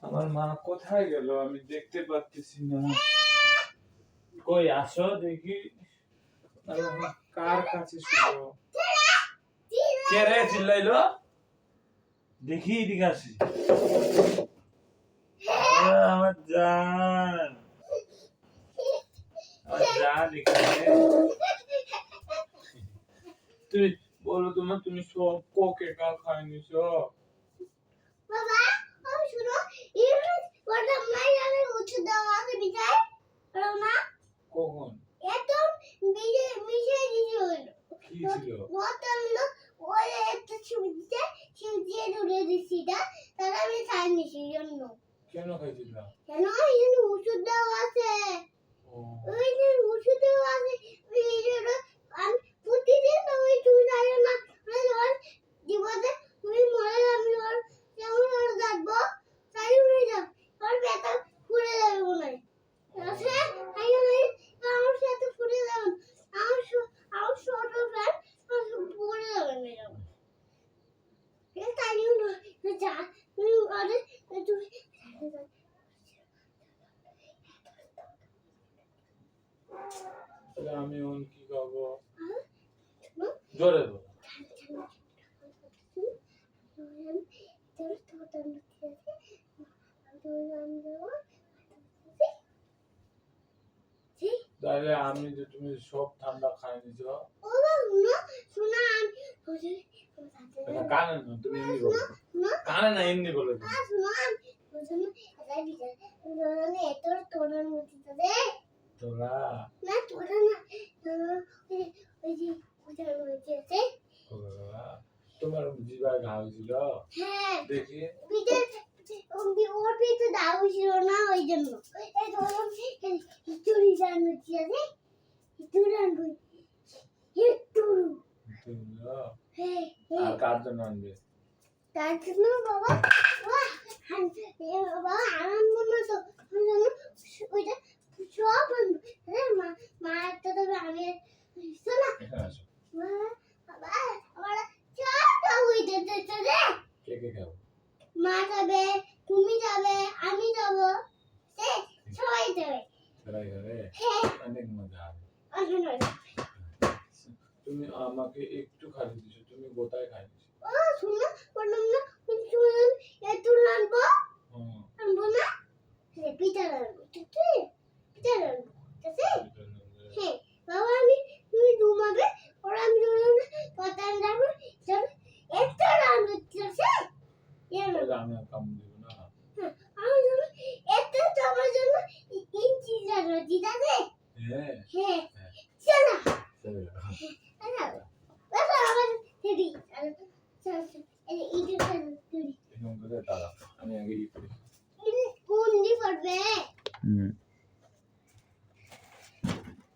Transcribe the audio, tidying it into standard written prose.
আমার মা কোথায় গেল আমি দেখতে পাচ্ছি না। কই আসো দেখি। কার কাছে ছিল? কে রে চিল্লাইলো? দেখি এদিকে আসি। আমার জান, আমার জান এখানে। তুমি বলো তুমি সব কোকে কা খাই নিছো? বাবা আমি শুনো ইউনিট ওটা মাইয়ালে উঠে দাও আছে বিজায় বলো না কখন? এত মিশে দিছিল কি ছিল? বোতল ওই একটা ছবি দিতে দিয়ে দূরে দিছিটা তাহলে আমি খাই নিছি জন্য। কেন খাইছিলা? কেন এই ওষুধ দেওয়া আছে। ওই যে ওষুধ দেওয়া আছে ভিডিওটা আমি প্রতিদিন ওই তুমি জানো না আমার জীবনে তুমি মরে যাবে আর কেমন করে যাবো তাই হয়ে যাও আর ব্যথা ফুলে যাবে মনে হয় আছে তাই আমি আমার সাথে ফুলে যাবে আমার ছোট ফ্যান ফুলে যাবে ম্যাডাম এটা তাই না যা তুমি অনেক তুমি আমি এখন কি খাবো? জোরে বল। তাহলে আমি যে তুমি সব ঠান্ডা খাই নিছো কানে না তুমি এমনি বলো কানে না এমনি বলো তোরা না তোরা না ওই যে তোমার জিভায় ঘা হয়েছিল? হ্যাঁ দেখি ওর পিঠে দাও ছিল না ওই জন্য এই ধরুন চুরি জানো কি আছে চুরান বই একটু আর কার জন্য আনবে? তার জন্য বাবা বাবা আনন্দ না তো ওইটা সব মা একটা তবে আমি শোনা বাবা আমার চাটা হইতে দিতে রে কে কে খাবো? মা যাবে তুমি যাবে আমি যাব সবাই যাবে সবাই যাবে অনেক মজা হবে। তুমি আমাকে একটু খালি দিছো তুমি গোটায় খাই দিছো। ও শুনো বললাম না শুনুন একটু আনবো আনবো না পিঠা আনবো ঠিক আছে পিঠা আনবো ঠিক আছে হ্যাঁ বাবা আমি তুমি ঘুমাবে আর আমি শুনুন কথা যাবো একটু আনবো ঠিক আছে আমি কাম দিব না আমি শুনুন একটু তোমার জন্য ইঞ্চি জানো ঠিক আছে হ্যাঁ হ্যাঁ চলো চলো বাবা আমার রেডি এই ইট আমি আগে ই করি কোন দি পড়বে